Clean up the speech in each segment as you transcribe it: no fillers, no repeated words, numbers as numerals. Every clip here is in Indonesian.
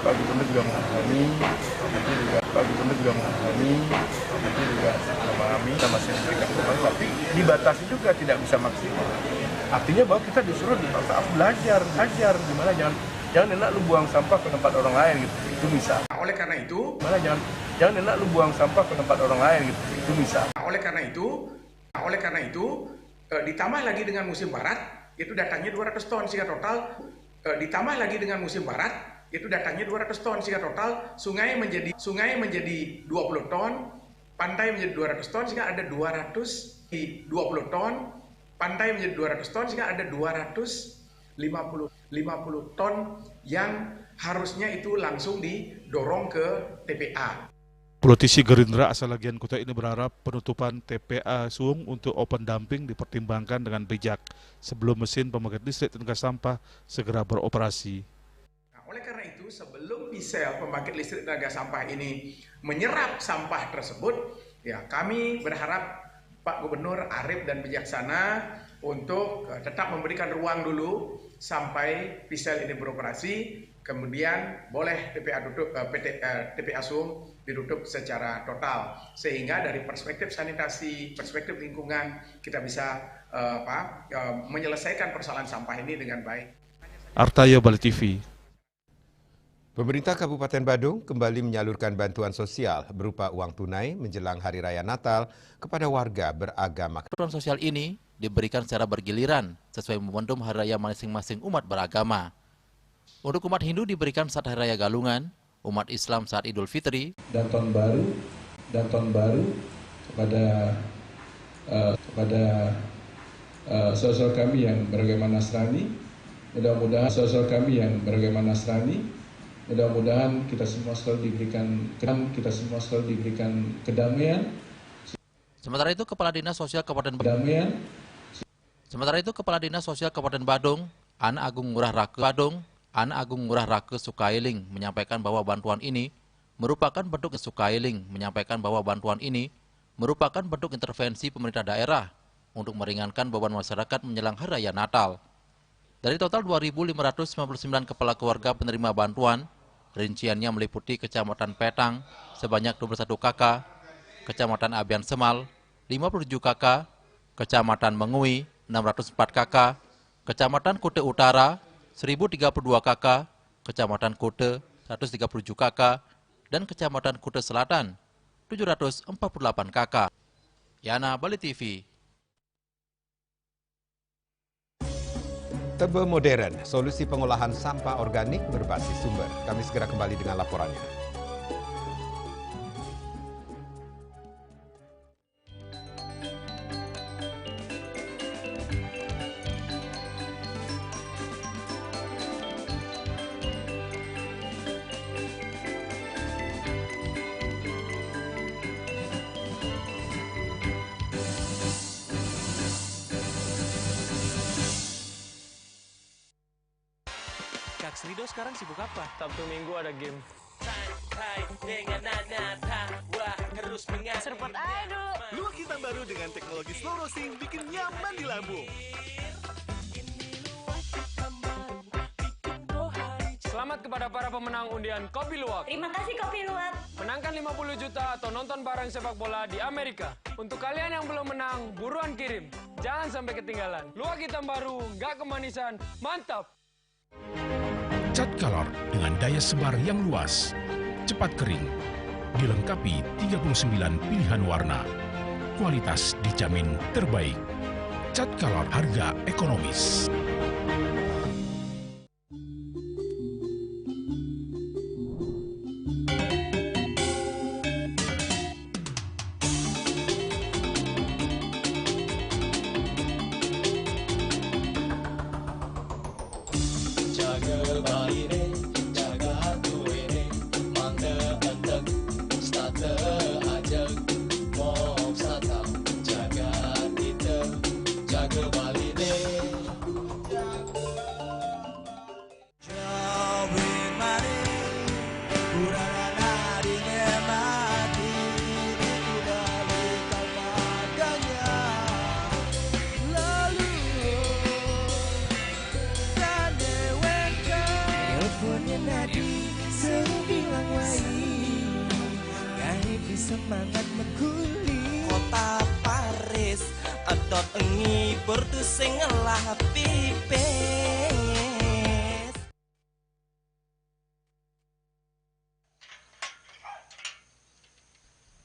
Pak Gubernur juga memahami, memahami, kita masih memberikan kembali, tapi dibatasi juga tidak bisa maksimal. Artinya bahwa kita disuruh belajar, gimana jangan enak lu buang sampah ke tempat orang lain gitu, itu bisa. Oleh karena itu, jangan enak lu buang sampah ke tempat orang lain gitu, itu bisa. Oleh karena itu, ditambah lagi dengan musim barat, itu datangnya 200 ton sehingga total ditambah lagi dengan musim barat, itu datangnya 200 ton sehingga total sungai menjadi 20 ton, pantai menjadi 200 ton sehingga ada 220 ton, pantai menjadi 200 ton sehingga ada 250 ton yang harusnya itu langsung didorong ke TPA. Politisi Gerindra asal Lagian Kuta ini berharap penutupan TPA Suung untuk open dumping dipertimbangkan dengan bijak sebelum mesin pembangkit listrik tenaga sampah segera beroperasi. Nah, oleh karena itu, sebelum pisel pembangkit listrik tenaga sampah ini menyerap sampah tersebut, ya kami berharap Pak Gubernur arif dan bijaksana untuk tetap memberikan ruang dulu sampai pisel ini beroperasi, kemudian boleh TPA Suung ditutup secara total, sehingga dari perspektif sanitasi, perspektif lingkungan kita bisa menyelesaikan persoalan sampah ini dengan baik. Artayo, Bali TV. Pemerintah Kabupaten Badung kembali menyalurkan bantuan sosial berupa uang tunai menjelang Hari Raya Natal kepada warga beragama. Bantuan sosial ini diberikan secara bergiliran sesuai momentum Hari Raya masing-masing umat beragama. Untuk umat Hindu diberikan saat Hari Raya Galungan, umat Islam saat Idul Fitri, dan tahun baru kepada saudara kami yang beragama Nasrani. Mudah-mudahan kita semua selalu diberikan kedamaian. Sementara itu Kepala Dinas Sosial Kabupaten Badung, Ana Agung Ngurah Rake Sukailing menyampaikan bahwa bantuan ini merupakan bentuk intervensi pemerintah daerah untuk meringankan beban masyarakat menjelang Hari Raya Natal. Dari total 2.599 kepala keluarga penerima bantuan, rinciannya meliputi Kecamatan Petang sebanyak 21 KK, Kecamatan Abian Semal 57 KK, Kecamatan Mengui 604 KK, Kecamatan Kute Utara 1032 KK, Kecamatan Kute 137 KK, dan Kecamatan Kute Selatan 748 KK. Yana, Bali TV. Tebe modern, solusi pengolahan sampah organik berbasis sumber. Kami segera kembali dengan laporannya. Kak Srido sekarang sibuk apa? Sabtu Minggu ada game. Serpot aduh. Luwak hitam baru dengan teknologi slow roasting bikin nyaman di lambung. Selamat kepada para pemenang undian Kopi Luwak. Terima kasih Kopi Luwak. Menangkan 50 juta atau nonton bareng sepak bola di Amerika. Untuk kalian yang belum menang, buruan kirim. Jangan sampai ketinggalan. Luwak hitam baru, nggak kemanisan, mantap. Cat Color dengan daya sebar yang luas, cepat kering, dilengkapi 39 pilihan warna. Kualitas dijamin terbaik. Cat Color harga ekonomis. semangat meguli kota Paris adot ngibur tu sing ngelah pipis.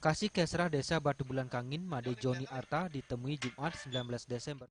Kasih Kesrah Desa Batu Bulan Kangin Made Joni Arta ditemui Jumat 19 Desember.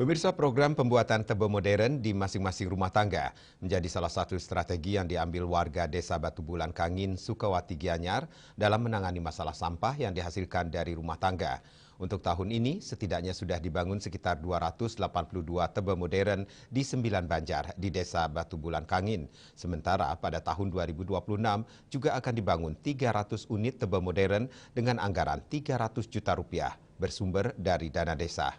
Pemirsa, program pembuatan tebe modern di masing-masing rumah tangga menjadi salah satu strategi yang diambil warga Desa Batu Bulan Kangin, Sukawati Gianyar dalam menangani masalah sampah yang dihasilkan dari rumah tangga. Untuk tahun ini, setidaknya sudah dibangun sekitar 282 tebe modern di 9 banjar di Desa Batu Bulan Kangin. Sementara pada tahun 2026 juga akan dibangun 300 unit tebe modern dengan anggaran 300 juta rupiah bersumber dari dana desa.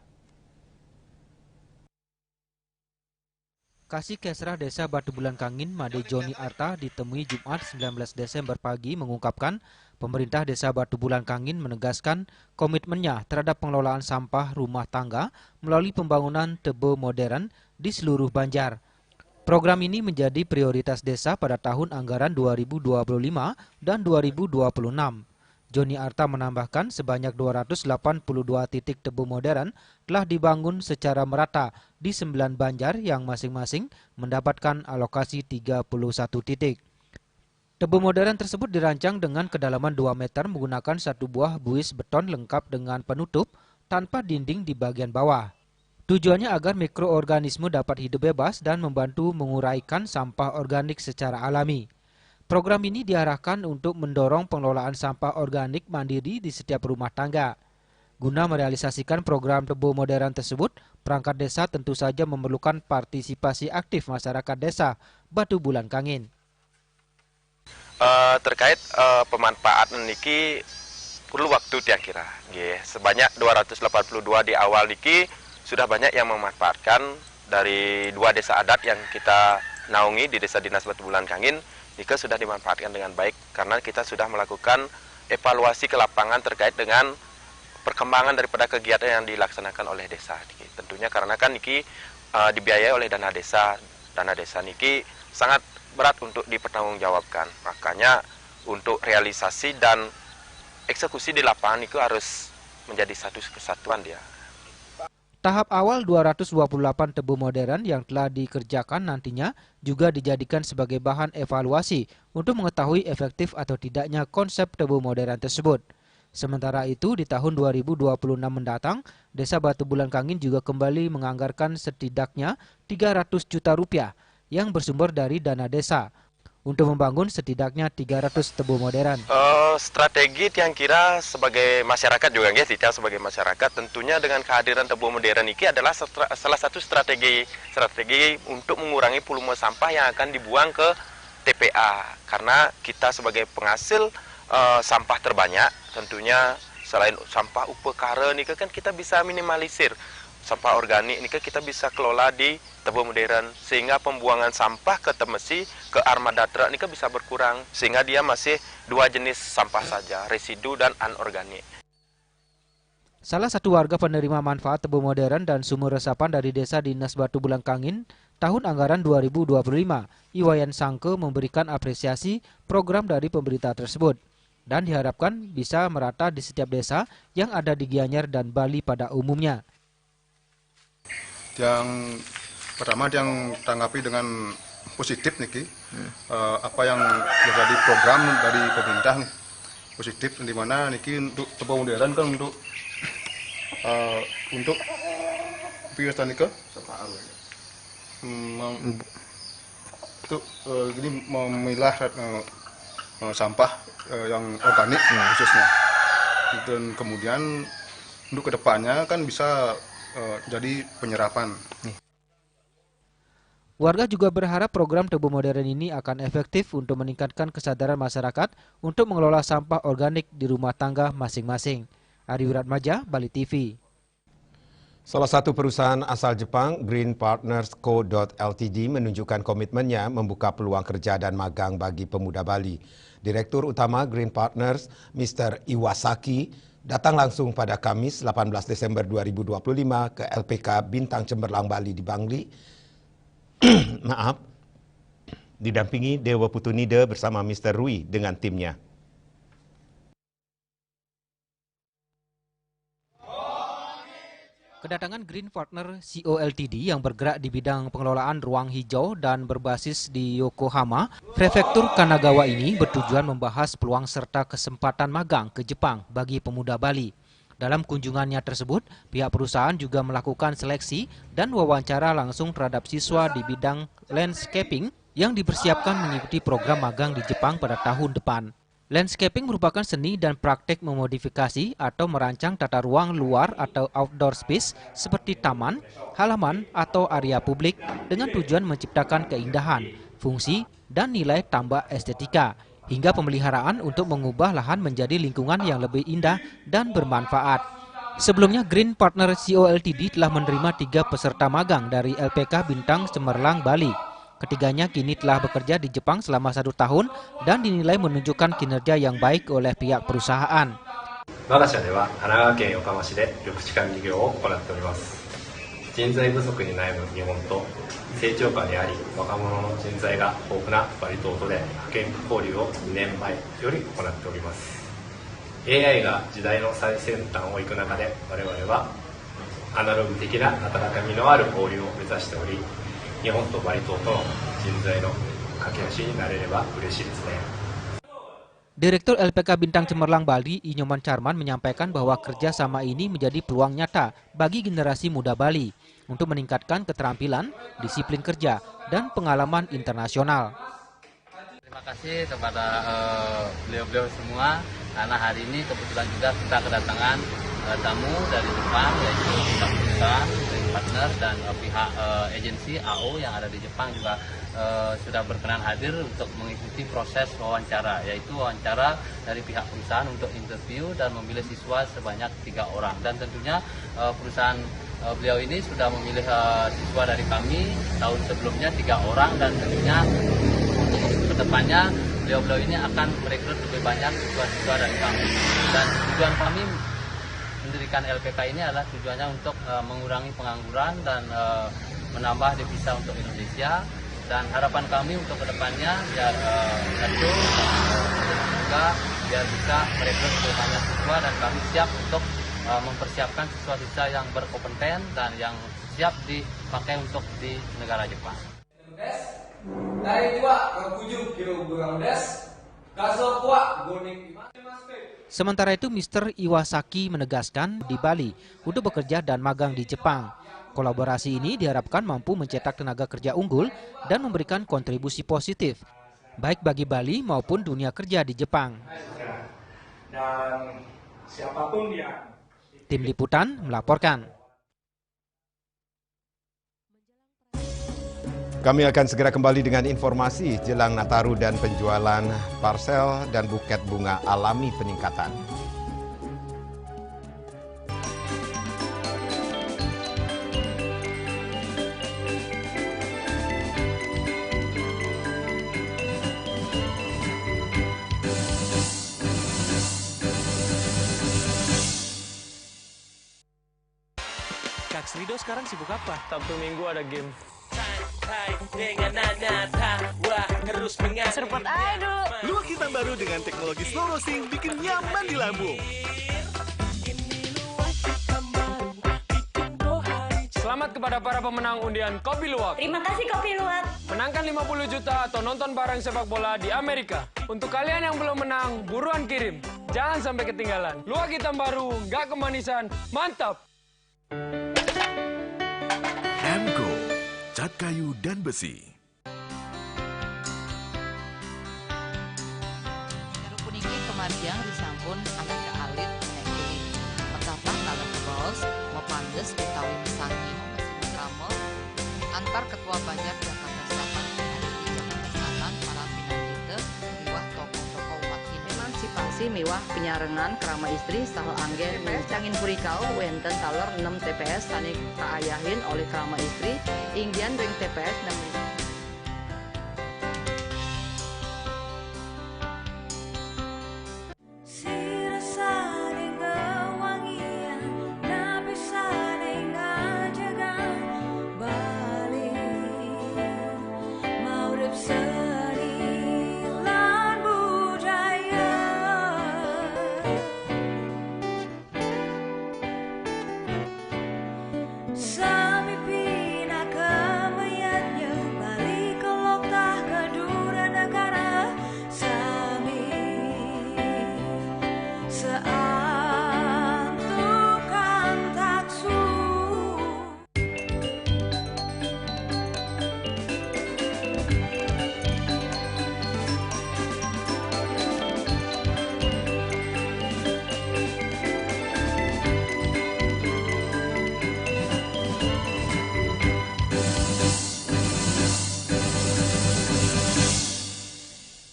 Kasih Kesrah Desa Batu Bulan Kangin Made Joni Arta ditemui Jumat 19 Desember pagi mengungkapkan pemerintah Desa Batu Bulan Kangin menegaskan komitmennya terhadap pengelolaan sampah rumah tangga melalui pembangunan tebe modern di seluruh Banjar. Program ini menjadi prioritas desa pada tahun anggaran 2025 dan 2026. Joni Arta menambahkan sebanyak 282 titik tebe modern telah dibangun secara merata di 9 banjar yang masing-masing mendapatkan alokasi 31 titik. Tebe modern tersebut dirancang dengan kedalaman 2 meter menggunakan satu buah buis beton lengkap dengan penutup tanpa dinding di bagian bawah. Tujuannya agar mikroorganisme dapat hidup bebas dan membantu menguraikan sampah organik secara alami. Program ini diarahkan untuk mendorong pengelolaan sampah organik mandiri di setiap rumah tangga. Guna merealisasikan program tebe modern tersebut, perangkat desa tentu saja memerlukan partisipasi aktif masyarakat desa Batu Bulan Kangin. Terkait pemanfaatan niki perlu waktu tiang kira. Sebanyak 282 di awal niki sudah banyak yang memanfaatkan dari 2 desa adat yang kita naungi di Desa Dinas Batu Bulan Kangin. Nika sudah dimanfaatkan dengan baik karena kita sudah melakukan evaluasi ke lapangan terkait dengan perkembangan daripada kegiatan yang dilaksanakan oleh desa. Tentunya karena kan niki dibiayai oleh dana desa. Dana desa niki sangat berat untuk dipertanggungjawabkan. Makanya untuk realisasi dan eksekusi di lapangan itu harus menjadi satu kesatuan dia. Tahap awal 228 tebe modern yang telah dikerjakan nantinya juga dijadikan sebagai bahan evaluasi untuk mengetahui efektif atau tidaknya konsep tebe modern tersebut. Sementara itu, di tahun 2026 mendatang, Desa Batu Bulan Kangin juga kembali menganggarkan setidaknya 300 juta rupiah yang bersumber dari dana desa untuk membangun setidaknya 300 tebe modern. Strategi yang kira sebagai masyarakat juga guys, sebagai masyarakat tentunya dengan kehadiran tebe modern ini adalah salah satu strategi untuk mengurangi volume sampah yang akan dibuang ke TPA. Karena kita sebagai penghasil sampah terbanyak, tentunya selain sampah upekara ini kan kita bisa minimalisir. Sampah organik ini kita bisa kelola di tebe modern sehingga pembuangan sampah ke Temesi, ke Armada Truk ini bisa berkurang sehingga dia masih 2 jenis sampah saja, residu dan anorganik. Salah satu warga penerima manfaat tebe modern dan sumur resapan dari Desa Dinas Batu Bulan Kangin tahun anggaran 2025, Iwayan Sangke memberikan apresiasi program dari pemerintah tersebut dan diharapkan bisa merata di setiap desa yang ada di Gianyar dan Bali pada umumnya. Yang pertama yang tanggapi dengan positif nih, apa yang menjadi program dari pemerintah nih, positif di mana niki untuk tebe modern kan untuk biasa nika untuk ini memilah sampah yang organik khususnya, dan kemudian untuk kedepannya kan bisa jadi penyerapan. Warga juga berharap program tebe modern ini akan efektif untuk meningkatkan kesadaran masyarakat untuk mengelola sampah organik di rumah tangga masing-masing. Ari Wiratmaja, Bali TV. Salah satu perusahaan asal Jepang, Green Partners Co. Ltd. menunjukkan komitmennya membuka peluang kerja dan magang bagi pemuda Bali. Direktur Utama Green Partners, Mr. Iwasaki, datang langsung pada Kamis 18 Desember 2025 ke LPK Bintang Cemerlang Bali di Bangli. Didampingi Dewa Putunida bersama Mr. Rui dengan timnya. Kedatangan Green Partner Co. Ltd. yang bergerak di bidang pengelolaan ruang hijau dan berbasis di Yokohama, Prefektur Kanagawa ini bertujuan membahas peluang serta kesempatan magang ke Jepang bagi pemuda Bali. Dalam kunjungannya tersebut, pihak perusahaan juga melakukan seleksi dan wawancara langsung terhadap siswa di bidang landscaping yang dipersiapkan mengikuti program magang di Jepang pada tahun depan. Landscaping merupakan seni dan praktek memodifikasi atau merancang tata ruang luar atau outdoor space seperti taman, halaman, atau area publik dengan tujuan menciptakan keindahan, fungsi, dan nilai tambah estetika, hingga pemeliharaan untuk mengubah lahan menjadi lingkungan yang lebih indah dan bermanfaat. Sebelumnya, Green Partner Co. Ltd. telah menerima 3 peserta magang dari LPK Bintang Cemerlang Bali. Ketiganya kini telah bekerja di Jepang selama 1 tahun dan dinilai menunjukkan kinerja yang baik oleh pihak perusahaan. 我が社では神奈川県横浜市で緑地管理業を行っております。人材不足に悩む日本と成長下にあり若者の人材が豊富なバリ島とで派遣交流を2年前より行っております。 AI が時代の最先端を行く中で我々はアナログ的な温かみのある交流を目指しており、 日本とバリ島との人材の架け橋になれれば嬉しいですね。 Direktur LPK Bintang Cemerlang Bali, Inyoman Charman, menyampaikan bahwa kerjasama ini menjadi peluang nyata bagi generasi muda Bali untuk meningkatkan keterampilan, disiplin kerja, dan pengalaman internasional. Terima kasih kepada beliau-beliau semua, karena hari ini kebetulan juga kita kedatangan tamu dari Jepang, yaitu pihak perusahaan, Green Partner, dan pihak agensi AO yang ada di Jepang juga sudah berkenan hadir untuk mengikuti proses wawancara, yaitu wawancara dari pihak perusahaan untuk interview dan memilih siswa sebanyak 3 orang. Dan tentunya perusahaan beliau ini sudah memilih siswa dari kami tahun sebelumnya 3 orang, dan tentunya untuk kedepannya beliau-beliau ini akan merekrut lebih banyak siswa-siswa dari kami. Dan tujuan kami mendirikan LPK ini adalah tujuannya untuk mengurangi pengangguran dan menambah devisa untuk Indonesia. Dan harapan kami untuk kedepannya biar juga biar bisa merekrut lebih banyak siswa, dan kami siap untuk mempersiapkan siswa-siswa yang berkompeten dan yang siap dipakai untuk di negara Jepang. Sementara itu, Mr. Iwasaki menegaskan di Bali untuk bekerja dan magang di Jepang. Kolaborasi ini diharapkan mampu mencetak tenaga kerja unggul dan memberikan kontribusi positif, baik bagi Bali maupun dunia kerja di Jepang. Dan siapapun dia. Tim Liputan melaporkan. Kami akan segera kembali dengan informasi jelang Nataru dan penjualan parsel dan buket bunga alami peningkatan. Kak Srido sekarang sibuk apa? Sabtu Minggu ada game. Serpet aduh. Luak hitam baru dengan teknologi slow roasting bikin nyaman di lambung. Selamat kepada para pemenang undian Kopi Luwak. Terima kasih Kopi Luwak. Menangkan 50 juta atau nonton bareng sepak bola di Amerika. Untuk kalian yang belum menang, buruan kirim. Jangan sampai ketinggalan. Luwak hitam baru, nggak kemanisan, mantap. Emco, cat kayu dan besi. Rukun iki kemargian disampun anak ke alit menekui. Petapang dalam kebos, mepangges utawi mesangi mesin kramel antar ketua banjar Jakarta Selatan hari di Jakarta Selatan para pinangite liwah tokoh-tokoh umat ini. Emansipasi produksi miwah penyarengan kerama istri saha anggen TPS Cangin Purikau wenten taler 6 TPS sanik kaayahin oleh kerama istri inggian ring TPS dan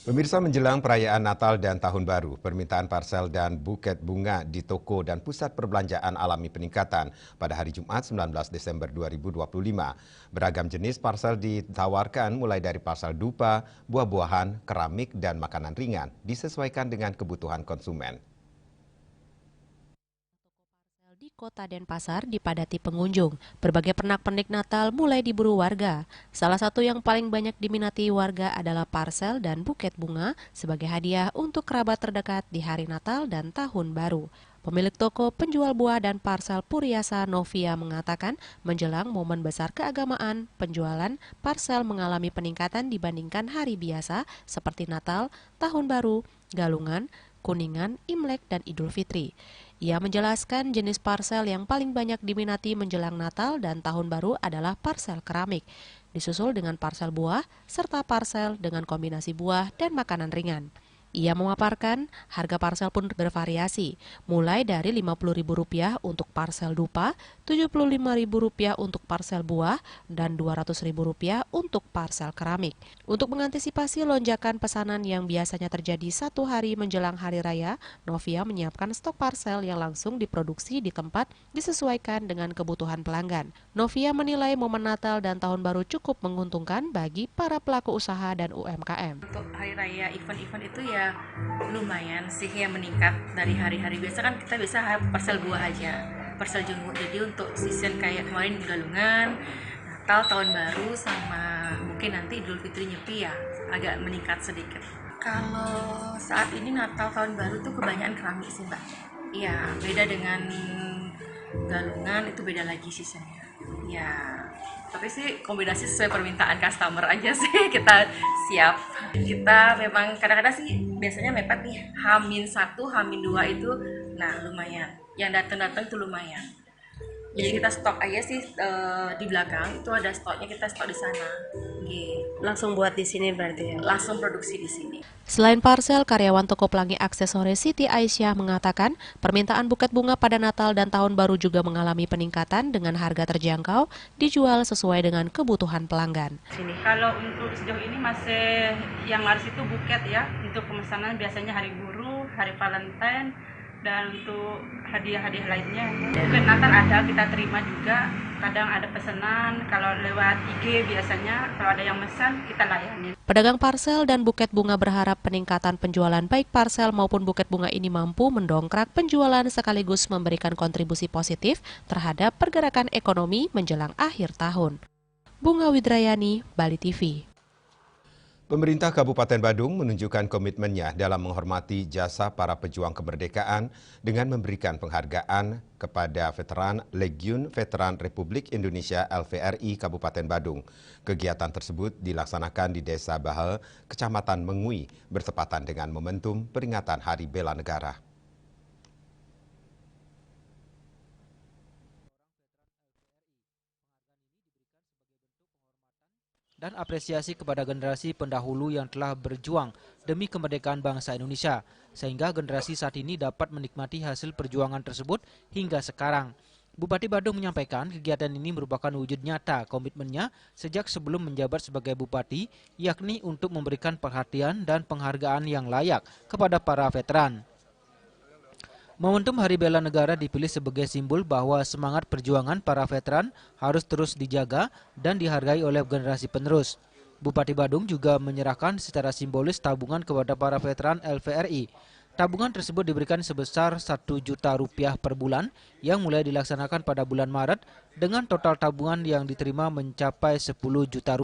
Pemirsa, menjelang perayaan Natal dan Tahun Baru, permintaan parsel dan buket bunga di toko dan pusat perbelanjaan alami peningkatan pada hari Jumat 19 Desember 2025. Beragam jenis parsel ditawarkan mulai dari parsel dupa, buah-buahan, keramik, dan makanan ringan disesuaikan dengan kebutuhan konsumen. Di Kota Denpasar dipadati pengunjung. Berbagai pernak-pernik Natal mulai diburu warga. Salah satu yang paling banyak diminati warga adalah parsel dan buket bunga sebagai hadiah untuk kerabat terdekat di hari Natal dan Tahun Baru. Pemilik toko penjual buah dan parsel Puriasa Novia mengatakan menjelang momen besar keagamaan, penjualan parsel mengalami peningkatan dibandingkan hari biasa seperti Natal, Tahun Baru, Galungan, Kuningan, Imlek, dan Idul Fitri. Ia menjelaskan jenis parsel yang paling banyak diminati menjelang Natal dan Tahun Baru adalah parsel keramik, disusul dengan parsel buah, serta parsel dengan kombinasi buah dan makanan ringan. Ia memaparkan harga parsel pun bervariasi, mulai dari Rp50.000 untuk parsel dupa, Rp75.000 untuk parsel buah, dan Rp200.000 untuk parsel keramik. Untuk mengantisipasi lonjakan pesanan yang biasanya terjadi 1 hari menjelang Hari Raya, Novia menyiapkan stok parsel yang langsung diproduksi di tempat disesuaikan dengan kebutuhan pelanggan. Novia menilai momen Natal dan Tahun Baru cukup menguntungkan bagi para pelaku usaha dan UMKM. Untuk Hari Raya event-event itu ya lumayan sih yang meningkat dari hari-hari biasa. Kan kita biasa parsel buah aja, parsel jenguk. Jadi untuk season kayak kemarin Galungan, Natal, Tahun Baru, sama mungkin nanti Idul Fitri Nyepi ya agak meningkat sedikit. Kalau saat ini Natal Tahun Baru tuh kebanyakan keramik sih Mbak. Iya, beda dengan Galungan, itu beda lagi seasonnya. Ya, tapi sih kombinasi sesuai permintaan customer aja sih, kita siap. Kita memang kadang-kadang sih biasanya mepet nih, H-1, H-2 itu, nah lumayan. Yang datang-datang itu lumayan. Jadi kita stok aja sih di belakang, itu ada stoknya, kita stok di sana. Langsung buat di sini berarti ya? Langsung produksi di sini. Selain parsel, karyawan toko pelangi aksesoris Siti Aisyah mengatakan permintaan buket bunga pada Natal dan Tahun Baru juga mengalami peningkatan dengan harga terjangkau, dijual sesuai dengan kebutuhan pelanggan. Kalau untuk sejauh ini masih yang laris itu buket ya, untuk pemesanan biasanya hari buruh, hari Valentine, dan untuk hadiah-hadiah lainnya. Buket Natal ada, kita terima juga. Kadang ada pesanan, kalau lewat IG biasanya, kalau ada yang pesan, kita layani. Pedagang parsel dan buket bunga berharap peningkatan penjualan baik parsel maupun buket bunga ini mampu mendongkrak penjualan sekaligus memberikan kontribusi positif terhadap pergerakan ekonomi menjelang akhir tahun. Bunga Widrayani, Bali TV. Pemerintah Kabupaten Badung menunjukkan komitmennya dalam menghormati jasa para pejuang kemerdekaan dengan memberikan penghargaan kepada veteran Legiun Veteran Republik Indonesia LVRI Kabupaten Badung. Kegiatan tersebut dilaksanakan di Desa Bahel, Kecamatan Mengui, bertepatan dengan momentum peringatan Hari Bela Negara. Dan apresiasi kepada generasi pendahulu yang telah berjuang demi kemerdekaan bangsa Indonesia, sehingga generasi saat ini dapat menikmati hasil perjuangan tersebut hingga sekarang. Bupati Badung menyampaikan kegiatan ini merupakan wujud nyata komitmennya sejak sebelum menjabat sebagai bupati, yakni untuk memberikan perhatian dan penghargaan yang layak kepada para veteran. Momentum Hari Bela Negara dipilih sebagai simbol bahwa semangat perjuangan para veteran harus terus dijaga dan dihargai oleh generasi penerus. Bupati Badung juga menyerahkan secara simbolis tabungan kepada para veteran LVRI. Tabungan tersebut diberikan sebesar Rp1 juta per bulan yang mulai dilaksanakan pada bulan Maret dengan total tabungan yang diterima mencapai Rp10 juta.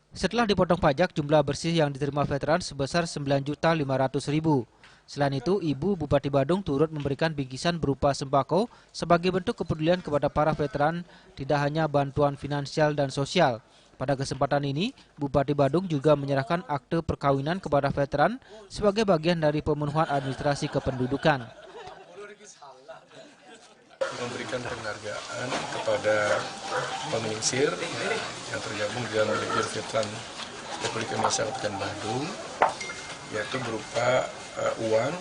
Setelah dipotong pajak, jumlah bersih yang diterima veteran sebesar Rp9.500.000. Selain itu, Ibu Bupati Badung turut memberikan bingkisan berupa sembako sebagai bentuk kepedulian kepada para veteran, tidak hanya bantuan finansial dan sosial. Pada kesempatan ini, Bupati Badung juga menyerahkan akte perkawinan kepada veteran sebagai bagian dari pemenuhan administrasi kependudukan. Memberikan penghargaan kepada pemeningsir yang tergabung di dalam Legiun Veteran Republik Indonesia Kabupaten Badung, yaitu berupa uang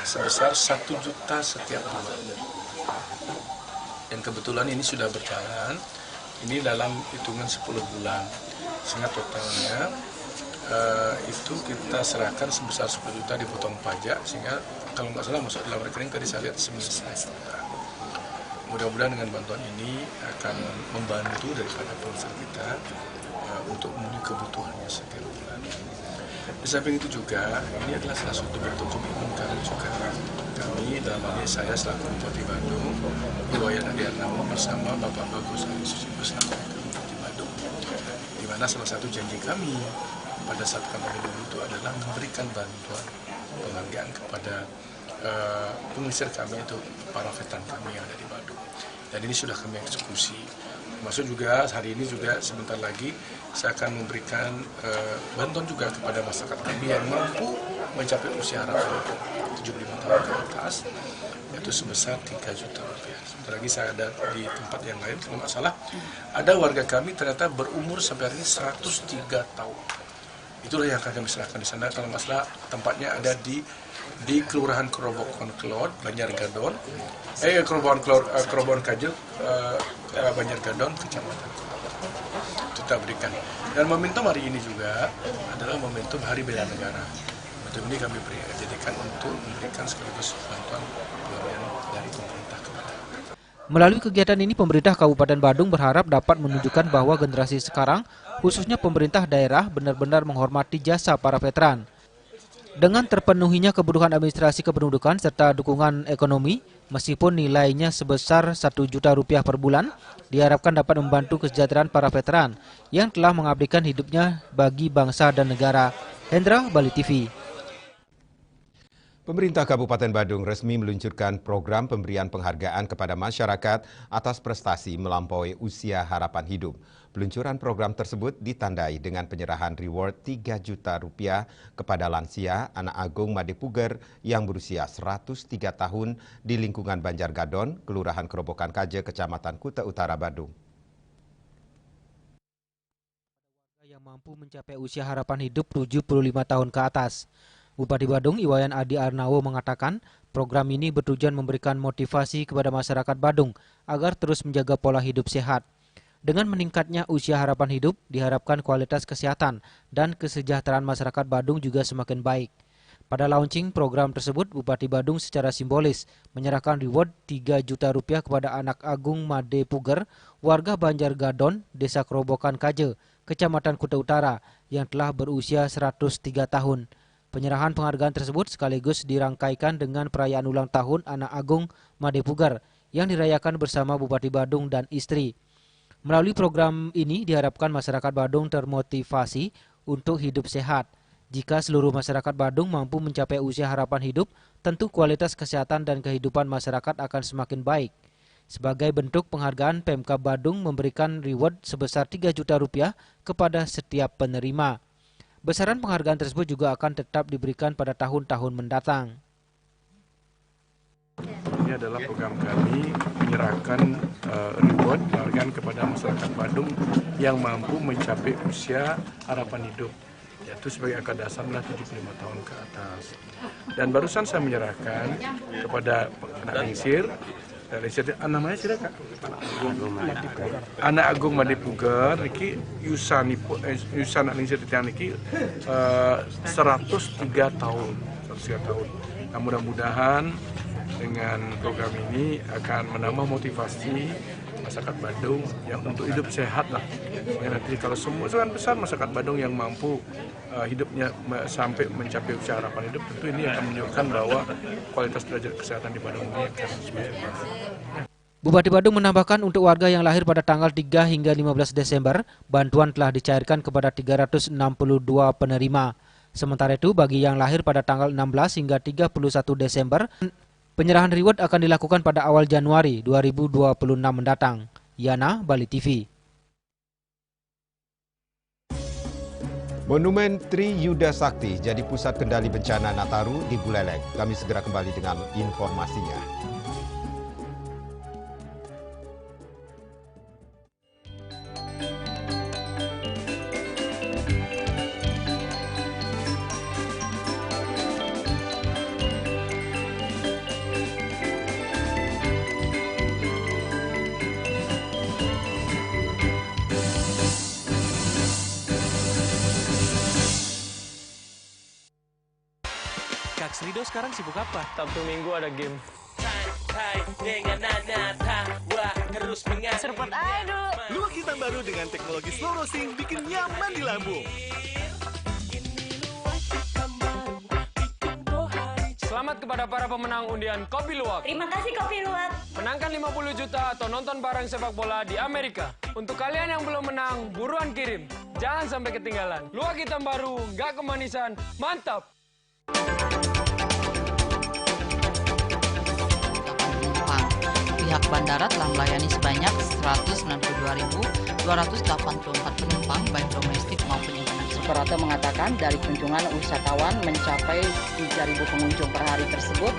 sebesar Rp1 juta setiap bulan. Dan kebetulan ini sudah berjalan, ini dalam hitungan 10 bulan. Sehingga totalnya itu kita serahkan sebesar 10 juta dipotong pajak, sehingga kalau nggak salah masuk dalam rekening tadi saya lihat 9 juta. Mudah-mudahan dengan bantuan ini akan membantu daripada pemirsa kita untuk memenuhi kebutuhannya setiap bulan. Di samping itu juga, ini adalah salah satu bentuk komitmen kami juga. Kami, dalam hal ini saya selaku Bupati Badung, Iwayan Adi Arnawo bersama Bapak Bagus Ali Susilo selaku Bupati Badung. Di mana salah satu janji kami pada saat kampanye dulu itu adalah memberikan bantuan penghargaan kepada pengisir kami, itu para veteran kami yang ada di Badung. Dan ini sudah kami eksekusi. Termasuk juga hari ini juga sebentar lagi saya akan memberikan bantuan juga kepada masyarakat kami yang mampu mencapai usia harapan 75 tahun ke atas, yaitu sebesar Rp3 juta. Sebentar lagi saya ada di tempat yang lain, kalau nggak salah ada warga kami ternyata berumur sampai hari ini 103 tahun. Itulah yang akan kami serahkan di sana. Kalau nggak salah tempatnya ada di Kelurahan Kerobokon Klod, Banjargadon, Kerobokon Kajel, Banjargadon, Kecamatan. Itu kita berikan. Dan momentum hari ini juga adalah momentum Hari Bela Negara. Momentum ini kami jadikan untuk memberikan sekaligus bantuan pemberian dari pemerintah kepada. Melalui kegiatan ini, pemerintah Kabupaten Badung berharap dapat menunjukkan bahwa generasi sekarang, khususnya pemerintah daerah, benar-benar menghormati jasa para veteran. Dengan terpenuhinya kebutuhan administrasi kependudukan serta dukungan ekonomi, meskipun nilainya sebesar Rp1 juta per bulan, diharapkan dapat membantu kesejahteraan para veteran yang telah mengabdikan hidupnya bagi bangsa dan negara. Hendra, Bali TV. Pemerintah Kabupaten Badung resmi meluncurkan program pemberian penghargaan kepada masyarakat atas prestasi melampaui usia harapan hidup. Peluncuran program tersebut ditandai dengan penyerahan reward Rp3 juta kepada lansia anak agung Madepuger yang berusia 103 tahun di lingkungan Banjargadon, Kelurahan Kerobokan Kaje, Kecamatan Kuta Utara, Badung. Yang mampu mencapai usia harapan hidup 75 tahun ke atas. Bupati Badung Iwayan Adi Arnawo mengatakan program ini bertujuan memberikan motivasi kepada masyarakat Badung agar terus menjaga pola hidup sehat. Dengan meningkatnya usia harapan hidup, diharapkan kualitas kesehatan dan kesejahteraan masyarakat Badung juga semakin baik. Pada launching program tersebut, Bupati Badung secara simbolis menyerahkan reward Rp3 juta kepada anak agung Madepuger, warga Banjargadon, Desa Kerobokan Kaje, Kecamatan Kuta Utara, yang telah berusia 103 tahun. Penyerahan penghargaan tersebut sekaligus dirangkaikan dengan perayaan ulang tahun anak agung Madepuger yang dirayakan bersama Bupati Badung dan istri. Melalui program ini diharapkan masyarakat Badung termotivasi untuk hidup sehat. Jika seluruh masyarakat Badung mampu mencapai usia harapan hidup, tentu kualitas kesehatan dan kehidupan masyarakat akan semakin baik. Sebagai bentuk penghargaan, Pemkab Badung memberikan reward sebesar Rp3 juta kepada setiap penerima. Besaran penghargaan tersebut juga akan tetap diberikan pada tahun-tahun mendatang. Ini adalah program kami menyerahkan reward penghargaan kepada masyarakat Badung yang mampu mencapai usia harapan hidup, yaitu sebagai angka dasarnya 75 tahun ke atas. Dan barusan saya menyerahkan kepada anak lingsir, namanya siapa Kak? Anak Agung Madepuger, niki Yusan anak lingsir niki 103 tahun. Nah, mudah-mudahan dengan program ini akan menambah motivasi masyarakat Badung yang untuk hidup sehat lah. Ya, nanti kalau semua sebagian besar masyarakat Badung yang mampu hidupnya sampai mencapai usia harapan hidup, tentu ini akan menunjukkan bahwa kualitas derajat kesehatan di Badung ini akan semakin baik. Bupati Badung menambahkan untuk warga yang lahir pada tanggal 3 hingga 15 Desember, bantuan telah dicairkan kepada 362 penerima. Sementara itu, bagi yang lahir pada tanggal 16 hingga 31 Desember, penyerahan reward akan dilakukan pada awal Januari 2026 mendatang. Yana, Bali TV. Monumen Tri Yuda Sakti jadi pusat kendali bencana Nataru di Buleleng. Kami segera kembali dengan informasinya. Kak Srido sekarang sibuk apa? Sabtu Minggu ada game. Serpot aduh. Luak hitam baru dengan teknologi slow roasting bikin nyaman di lambung. Selamat kepada para pemenang undian Kopi Luwak. Terima kasih Kopi Luwak. Menangkan 50 juta atau nonton bareng sepak bola di Amerika. Untuk kalian yang belum menang, buruan kirim. Jangan sampai ketinggalan. Luwak hitam baru, nggak kemanisan, mantap. Pihak bandara telah melayani sebanyak 192.284 penumpang baik domestik maupun internasional. Suprapto mengatakan dari kunjungan wisatawan mencapai 3.000 pengunjung per hari tersebut.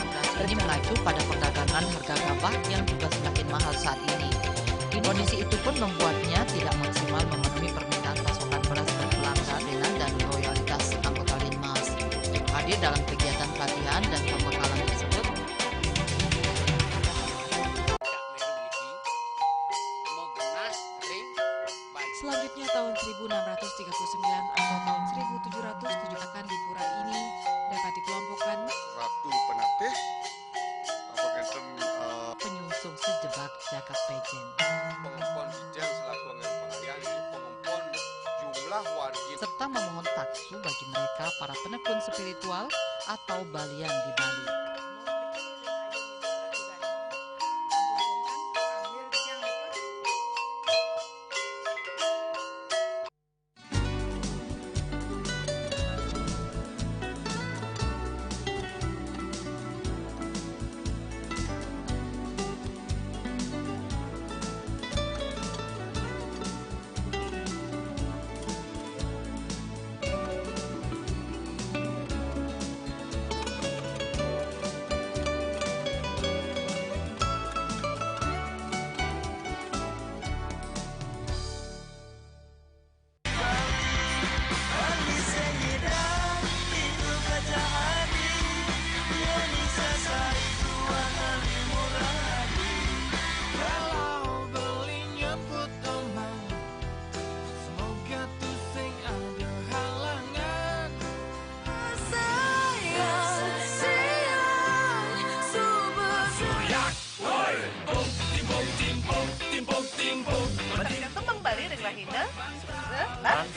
Ini mengacu pada perdagangan harga gabah yang juga semakin mahal saat ini. Kondisi itu pun membuatnya tidak maksimal memenuhi permintaan pasokan beras dan pelanggan dan loyalitas anggota Linmas. Hadir dalam kegiatan pelatihan dan pembekalan tersebut. Selanjutnya tahun 1639 atau tahun 1707 akan di pura ini dapat dikelompokkan Ratu Penatih penyungsung sejebak jagat pejen. Pengumpul Ijen selaku anggaran pengalian di pengumpul jumlah warga serta memohon taksu bagi mereka para penekun spiritual atau balian di Bali.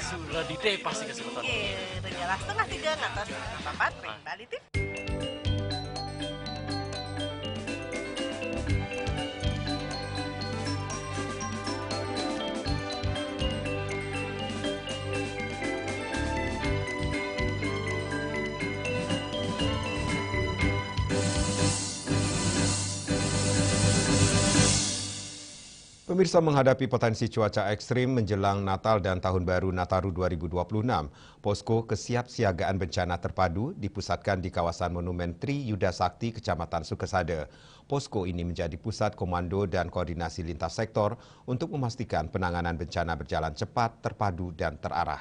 Suradite pasti kesempatan. Renyalah setengah 3 ngatas 4 Bali TV. Pemirsa, menghadapi potensi cuaca ekstrim menjelang Natal dan Tahun Baru Nataru 2026, posko kesiapsiagaan bencana terpadu dipusatkan di kawasan Monumen Tri Yuda Sakti, Kecamatan Sukesada. Posko ini menjadi pusat komando dan koordinasi lintas sektor untuk memastikan penanganan bencana berjalan cepat, terpadu, dan terarah.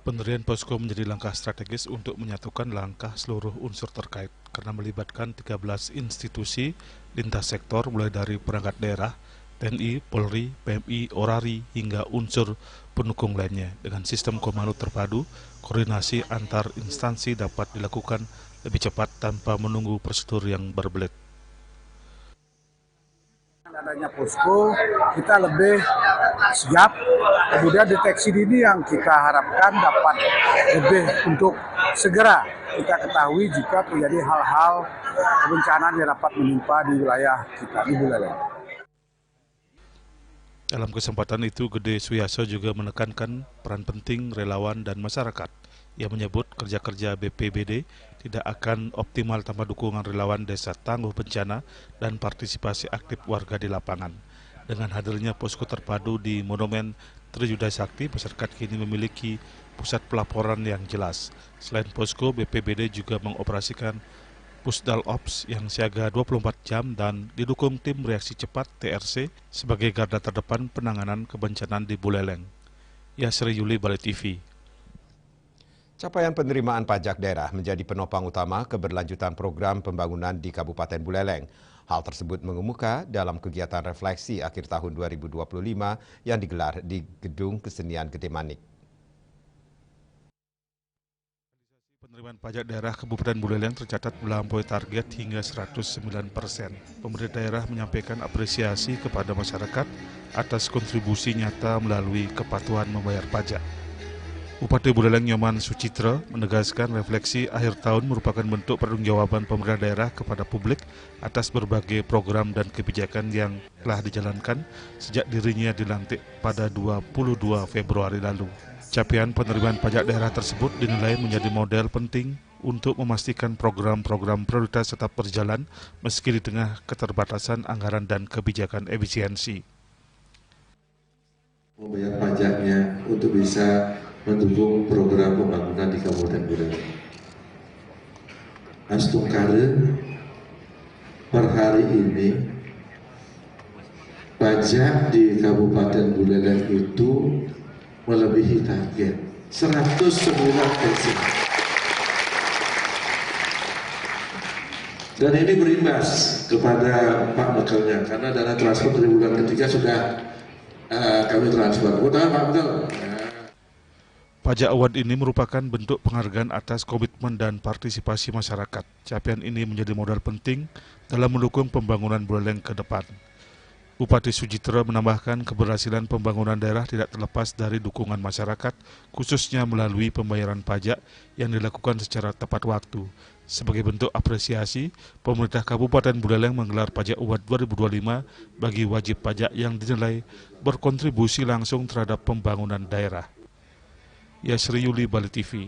Pendirian posko menjadi langkah strategis untuk menyatukan langkah seluruh unsur terkait karena melibatkan 13 institusi lintas sektor mulai dari perangkat daerah, TNI, Polri, PMI, Orari hingga unsur pendukung lainnya. Dengan sistem komando terpadu, koordinasi antar instansi dapat dilakukan lebih cepat tanpa menunggu prosedur yang berbelit. Adanya posko, kita lebih siap, kemudian deteksi dini yang kita harapkan dapat lebih untuk segera kita ketahui jika terjadi hal-hal kebencanaan yang dapat menimpa di wilayah kita di Buleleng. Dalam kesempatan itu, Gede Suyaso juga menekankan peran penting relawan dan masyarakat. Ia menyebut kerja-kerja BPBD tidak akan optimal tanpa dukungan relawan desa tangguh bencana dan partisipasi aktif warga di lapangan. Dengan hadirnya posko terpadu di Monumen Triyuda Sakti, masyarakat kini memiliki pusat pelaporan yang jelas. Selain posko, BPBD juga mengoperasikan Pusdal Ops yang siaga 24 jam dan didukung tim reaksi cepat TRC sebagai garda terdepan penanganan kebencanaan di Buleleng. Yasri Yuli, Bali TV. Capaian penerimaan pajak daerah menjadi penopang utama keberlanjutan program pembangunan di Kabupaten Buleleng. Hal tersebut mengemuka dalam kegiatan refleksi akhir tahun 2025 yang digelar di Gedung Kesenian Gede Manik. Penerimaan pajak daerah Kabupaten Buleleng tercatat melampaui target hingga 109%. Pemerintah daerah menyampaikan apresiasi kepada masyarakat atas kontribusi nyata melalui kepatuhan membayar pajak. Bupati Buleleng Nyoman Sucitra menegaskan refleksi akhir tahun merupakan bentuk pertanggungjawaban pemerintah daerah kepada publik atas berbagai program dan kebijakan yang telah dijalankan sejak dirinya dilantik pada 22 Februari lalu. Capaian penerimaan pajak daerah tersebut dinilai menjadi model penting untuk memastikan program-program prioritas tetap berjalan meski di tengah keterbatasan anggaran dan kebijakan efisiensi. Membayar pajaknya untuk bisa mendukung program pembangunan di Kabupaten Buleleng. Astungkare per hari ini pajak di Kabupaten Buleleng itu melebihi target 109%. Dan ini berimbas kepada Pak Bekelnya karena dana transfer dari bulan ketiga sudah kami transfer. Betul Pak Bekel? Pajak award ini merupakan bentuk penghargaan atas komitmen dan partisipasi masyarakat. Capaian ini menjadi modal penting dalam mendukung pembangunan Buleleng ke depan. Bupati Sucitra menambahkan keberhasilan pembangunan daerah tidak terlepas dari dukungan masyarakat, khususnya melalui pembayaran pajak yang dilakukan secara tepat waktu. Sebagai bentuk apresiasi, pemerintah Kabupaten Buleleng menggelar Pajak Award 2025 bagi wajib pajak yang dinilai berkontribusi langsung terhadap pembangunan daerah. Yasri Yuli, Bali TV.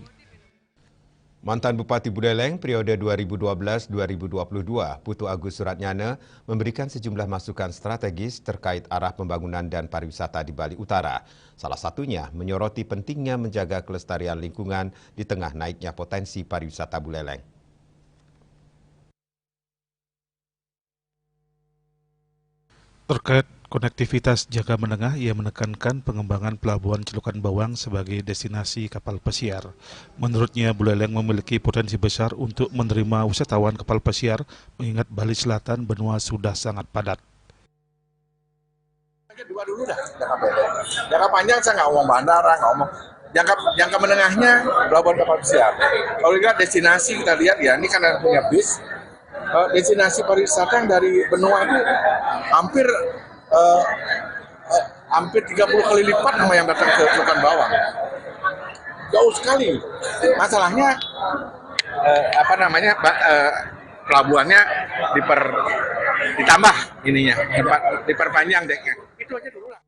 Mantan Bupati Buleleng periode 2012-2022, Putu Agus Suratnyana, memberikan sejumlah masukan strategis terkait arah pembangunan dan pariwisata di Bali Utara. Salah satunya menyoroti pentingnya menjaga kelestarian lingkungan di tengah naiknya potensi pariwisata Buleleng. Terkait konektivitas jangka menengah, ia menekankan pengembangan pelabuhan Celukan Bawang sebagai destinasi kapal pesiar. Menurutnya, Buleleng memiliki potensi besar untuk menerima wisatawan kapal pesiar, mengingat Bali Selatan benua sudah sangat padat. Dua dulu dah, jangka pendek. Jangka panjang saya nggak ngomong bandara, nggak ngomong. Jangka menengahnya pelabuhan kapal pesiar. Kalau lihat destinasi kita lihat ya, ini kan punya bis. Destinasi pariwisata yang dari benua itu hampir 30 kali lipat sama yang datang ke Celukan Bawang. Jauh sekali. Masalahnya pelabuhannya ditambah ininya, diperpanjang deknya. Itu aja dulu lah.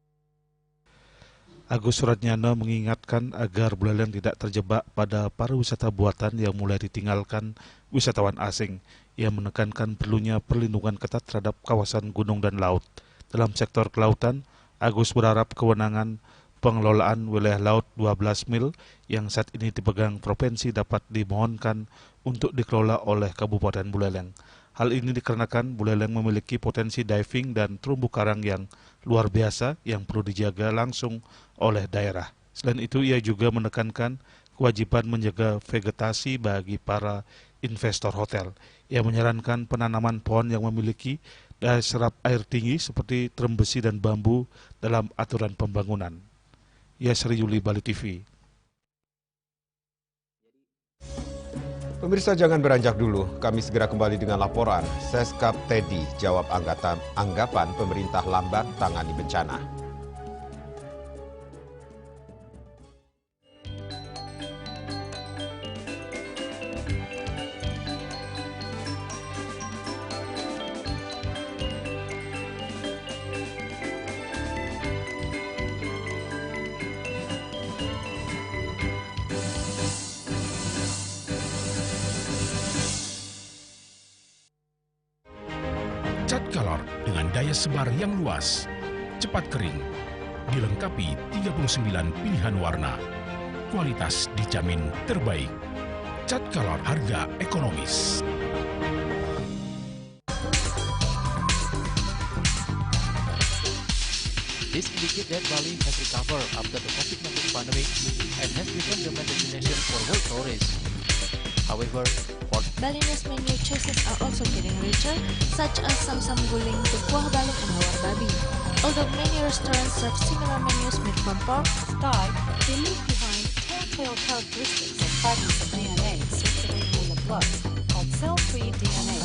Agus Suratnyana mengingatkan agar Buleleng tidak terjebak pada pariwisata buatan yang mulai ditinggalkan wisatawan asing. Ia menekankan perlunya perlindungan ketat terhadap kawasan gunung dan laut. Dalam sektor kelautan, Agus berharap kewenangan pengelolaan wilayah laut 12 mil yang saat ini dipegang provinsi dapat dimohonkan untuk dikelola oleh Kabupaten Buleleng. Hal ini dikarenakan Buleleng memiliki potensi diving dan terumbu karang yang luar biasa yang perlu dijaga langsung oleh daerah. Selain itu, ia juga menekankan kewajiban menjaga vegetasi bagi para investor hotel. Ia menyarankan penanaman pohon yang memiliki daya serap air tinggi seperti terem besi dan bambu dalam aturan pembangunan. Yasri Yuli, Bali TV. Pemirsa jangan beranjak dulu, kami segera kembali dengan laporan. Seskap Teddy jawab anggapan pemerintah lambat tangani bencana. Cat Color dengan daya sebar yang luas, cepat kering, dilengkapi 39 pilihan warna. Kualitas dijamin terbaik. Cat Color harga ekonomis. This indicates that Bali has recovered after the COVID-19 pandemic and has become the main destination for world tourists. However, Balinese menu choices are also getting richer, such as Samsam Guling to Kuah Balung and Hawar Babi. Although many restaurants serve similar menus made from pork, Thai, they leave behind telltale characteristics of fragments of DNA circulating in the blood, called cell-free DNA.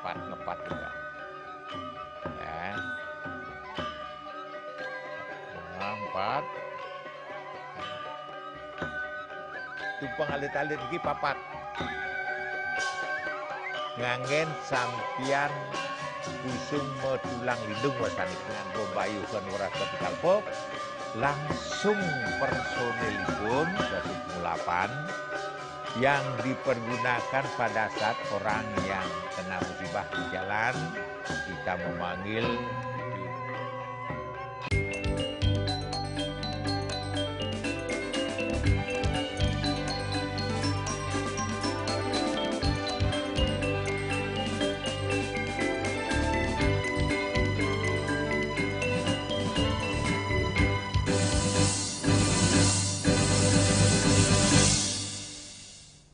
Ngepat juga. Ya. 4. Tumpang alit-alit lagi papat. Ngangen sampian busung mau tulang lindung wasanik dengan bombayu kan waras ketikal pop. Langsung personelipun 108 yang dipergunakan pada saat orang yang kena musibah di jalan, kita memanggil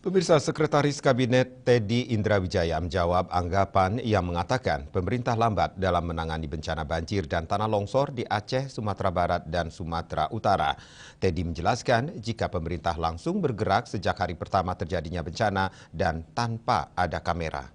Pemirsa, Sekretaris Kabinet Teddy Indrawijaya menjawab anggapan yang mengatakan pemerintah lambat dalam menangani bencana banjir dan tanah longsor di Aceh, Sumatera Barat, dan Sumatera Utara. Teddy menjelaskan jika pemerintah langsung bergerak sejak hari pertama terjadinya bencana dan tanpa ada kamera.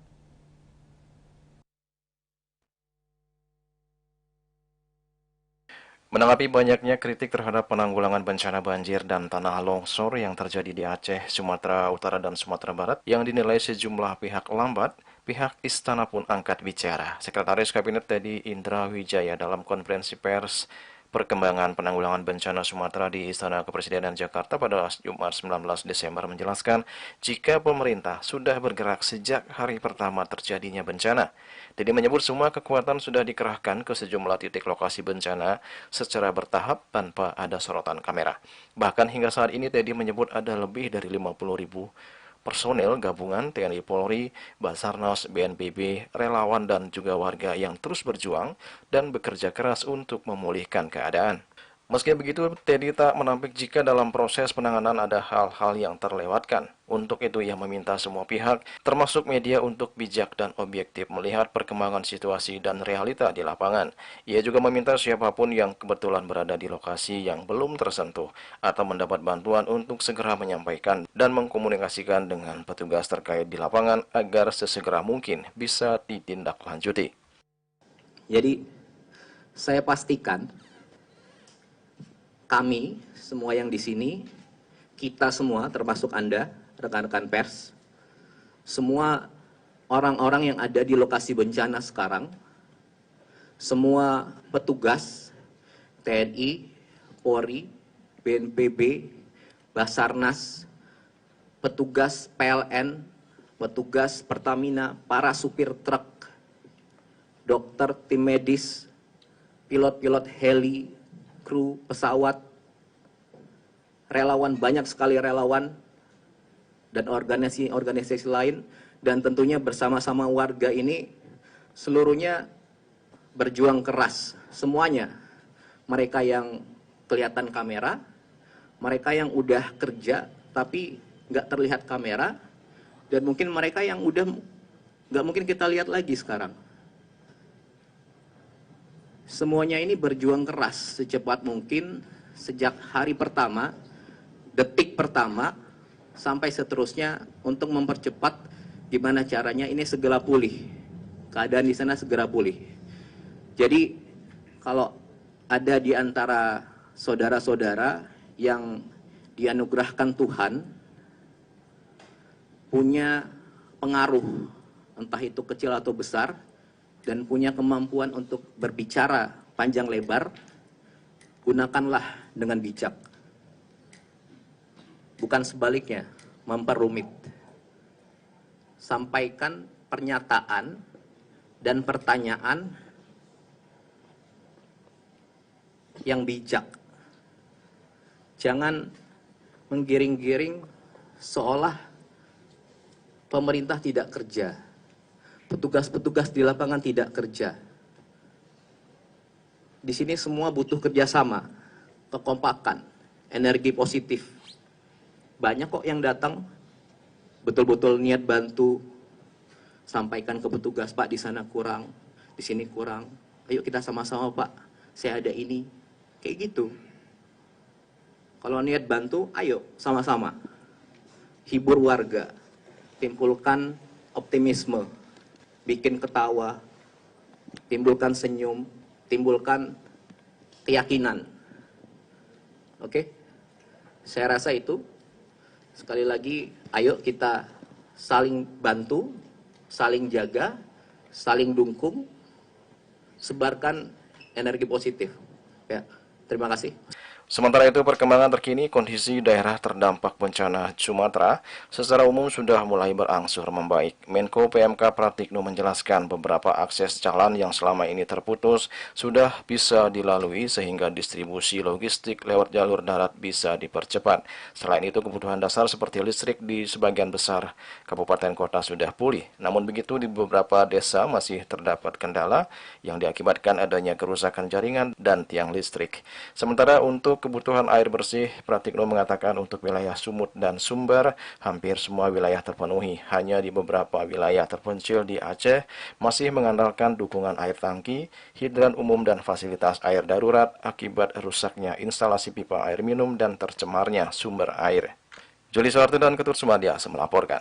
Menanggapi banyaknya kritik terhadap penanggulangan bencana banjir dan tanah longsor yang terjadi di Aceh, Sumatera Utara, dan Sumatera Barat yang dinilai sejumlah pihak lambat, pihak istana pun angkat bicara. Sekretaris Kabinet Teddy Indrawijaya dalam konferensi pers perkembangan penanggulangan bencana Sumatera di Istana Kepresidenan Jakarta pada Jumat 19 Desember menjelaskan jika pemerintah sudah bergerak sejak hari pertama terjadinya bencana. Teddy menyebut semua kekuatan sudah dikerahkan ke sejumlah titik lokasi bencana secara bertahap tanpa ada sorotan kamera. Bahkan hingga saat ini Teddy menyebut ada lebih dari 50.000 personel gabungan TNI Polri, Basarnas, BNPB, relawan dan juga warga yang terus berjuang dan bekerja keras untuk memulihkan keadaan. Meski begitu, Teddy tak menampik jika dalam proses penanganan ada hal-hal yang terlewatkan. Untuk itu ia meminta semua pihak, termasuk media, untuk bijak dan objektif melihat perkembangan situasi dan realita di lapangan. Ia juga meminta siapapun yang kebetulan berada di lokasi yang belum tersentuh atau mendapat bantuan untuk segera menyampaikan dan mengkomunikasikan dengan petugas terkait di lapangan agar sesegera mungkin bisa ditindaklanjuti. Jadi, saya pastikan kami semua yang di sini, kita semua termasuk Anda, rekan-rekan pers, semua orang-orang yang ada di lokasi bencana sekarang, semua petugas TNI, Polri, BNPB, Basarnas, petugas PLN, petugas Pertamina, para supir truk, dokter, tim medis, pilot-pilot heli, kru pesawat, relawan, banyak sekali relawan, dan organisasi lain, dan tentunya bersama-sama warga ini seluruhnya berjuang keras, semuanya. Mereka yang kelihatan kamera, mereka yang udah kerja tapi nggak terlihat kamera, dan mungkin mereka yang udah nggak mungkin kita lihat lagi sekarang. semuanya ini berjuang keras secepat mungkin sejak hari pertama, detik pertama, sampai seterusnya untuk mempercepat gimana caranya ini segera pulih. Keadaan di sana segera pulih. Jadi kalau ada di antara saudara-saudara yang dianugerahkan Tuhan punya pengaruh, entah itu kecil atau besar, dan punya kemampuan untuk berbicara panjang lebar, gunakanlah dengan bijak. Bukan sebaliknya, memperumit. Sampaikan pernyataan dan pertanyaan yang bijak. Jangan menggiring-giring seolah pemerintah tidak kerja. Petugas-petugas di lapangan tidak kerja. Di sini semua butuh kerjasama, kekompakan, energi positif. Banyak kok yang datang, betul-betul niat bantu, sampaikan ke petugas, Pak di sana kurang, di sini kurang. Ayo kita sama-sama Pak, saya ada ini. Kayak gitu. Kalau niat bantu, ayo sama-sama. Hibur warga, timbulkan optimisme, bikin ketawa, timbulkan senyum, timbulkan keyakinan. Oke? Saya rasa itu. Sekali lagi, ayo kita saling bantu, saling jaga, saling dukung, sebarkan energi positif. Ya, terima kasih. Sementara itu, perkembangan terkini kondisi daerah terdampak bencana Sumatera secara umum sudah mulai berangsur membaik. Menko PMK Pratikno menjelaskan beberapa akses jalan yang selama ini terputus sudah bisa dilalui sehingga distribusi logistik lewat jalur darat bisa dipercepat. Selain itu, kebutuhan dasar seperti listrik di sebagian besar kabupaten kota sudah pulih. Namun begitu, di beberapa desa masih terdapat kendala yang diakibatkan adanya kerusakan jaringan dan tiang listrik. Sementara untuk kebutuhan air bersih, Pratikno mengatakan untuk wilayah Sumut dan Sumber, hampir semua wilayah terpenuhi. Hanya di beberapa wilayah terpencil di Aceh masih mengandalkan dukungan air tangki, hidran umum dan fasilitas air darurat akibat rusaknya instalasi pipa air minum dan tercemarnya sumber air. Juli Soeharto dan Ketut Sumadia melaporkan.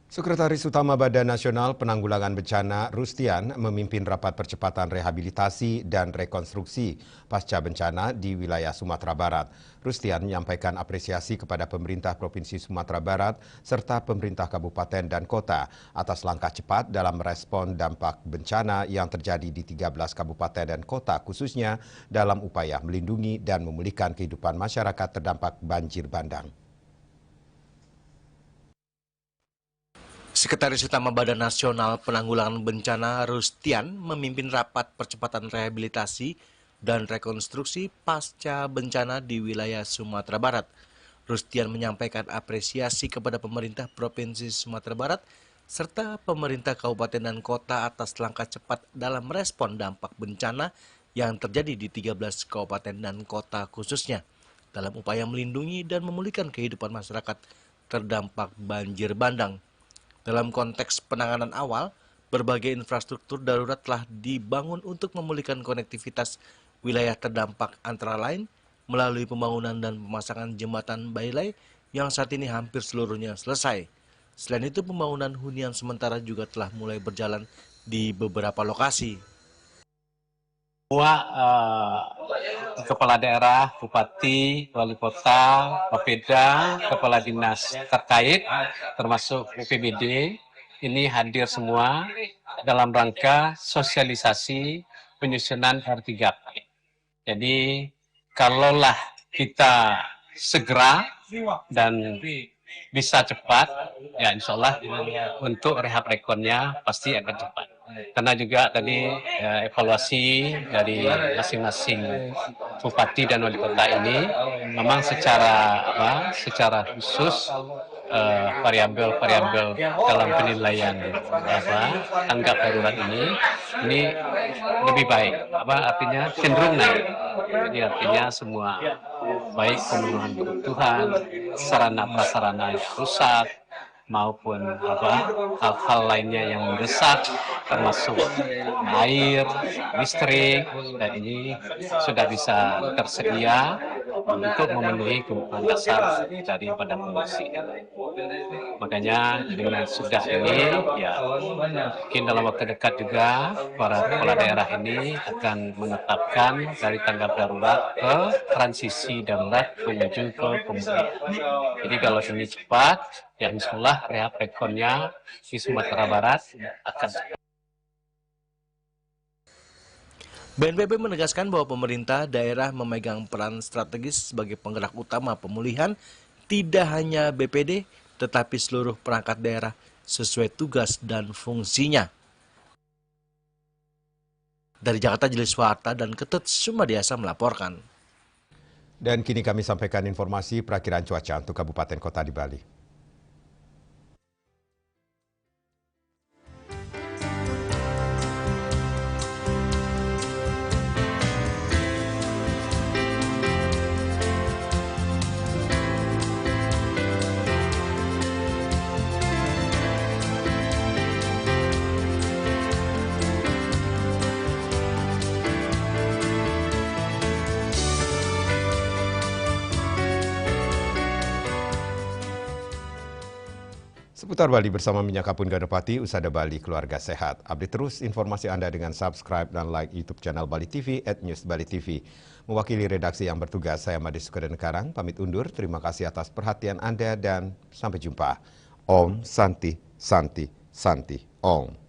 Sekretaris Utama Badan Nasional Penanggulangan Bencana Rustian memimpin rapat percepatan rehabilitasi dan rekonstruksi pasca bencana di wilayah Sumatera Barat. Rustian menyampaikan apresiasi kepada pemerintah Provinsi Sumatera Barat serta pemerintah kabupaten dan kota atas langkah cepat dalam merespon dampak bencana yang terjadi di 13 kabupaten dan kota, khususnya dalam upaya melindungi dan memulihkan kehidupan masyarakat terdampak banjir bandang. Sekretaris Utama Badan Nasional Penanggulangan Bencana Rustian memimpin rapat percepatan rehabilitasi dan rekonstruksi pasca bencana di wilayah Sumatera Barat. Rustian menyampaikan apresiasi kepada pemerintah Provinsi Sumatera Barat serta pemerintah kabupaten dan kota atas langkah cepat dalam merespon dampak bencana yang terjadi di 13 kabupaten dan kota khususnya dalam upaya melindungi dan memulihkan kehidupan masyarakat terdampak banjir bandang. Dalam konteks penanganan awal, berbagai infrastruktur darurat telah dibangun untuk memulihkan konektivitas wilayah terdampak antara lain melalui pembangunan dan pemasangan jembatan bailai yang saat ini hampir seluruhnya selesai. Selain itu, pembangunan hunian sementara juga telah mulai berjalan di beberapa lokasi. Semua kepala daerah, bupati, wali kota, Bapeda, kepala dinas terkait, termasuk BPBD, ini hadir semua dalam rangka sosialisasi penyusunan R3P. Jadi, kalaulah kita segera dan bisa cepat, ya insya Allah untuk rehab rekonnya pasti akan cepat. Karena juga tadi evaluasi dari masing-masing bupati dan wali kota ini memang secara khusus variabel dalam penilaian tanggap darurat ini lebih baik, artinya cenderung naik. Jadi artinya semua baik pemenuhan kebutuhan, sarana prasarana yang rusak, maupun hal-hal lainnya yang mendesak, termasuk air, listrik, dan ini sudah bisa tersedia untuk memenuhi kebutuhan dasar daripada pengungsi. Makanya dengan sudah ini, ya mungkin dalam waktu dekat juga para kepala daerah ini akan menetapkan dari tanggap darurat ke transisi darurat menuju ke pemulihan. Jadi kalau ini cepat, ya insyaallah rehab rekonnya di Sumatera Barat akan. BNPB menegaskan bahwa pemerintah daerah memegang peran strategis sebagai penggerak utama pemulihan, tidak hanya BPD, tetapi seluruh perangkat daerah sesuai tugas dan fungsinya. Dari Jakarta, Jelis Warta dan Ketut Sumadiasa melaporkan. Dan kini kami sampaikan informasi perakiraan cuaca untuk kabupaten kota di Bali. Seputar Bali bersama Minyak Kapun Ganapati, Usada Bali, keluarga sehat. Update terus informasi Anda dengan subscribe dan like YouTube channel Bali TV @newsbalitv. Mewakili redaksi yang bertugas, saya Made Sukadenekarang, pamit undur. Terima kasih atas perhatian Anda dan sampai jumpa. Om Santi Santi Santi Om.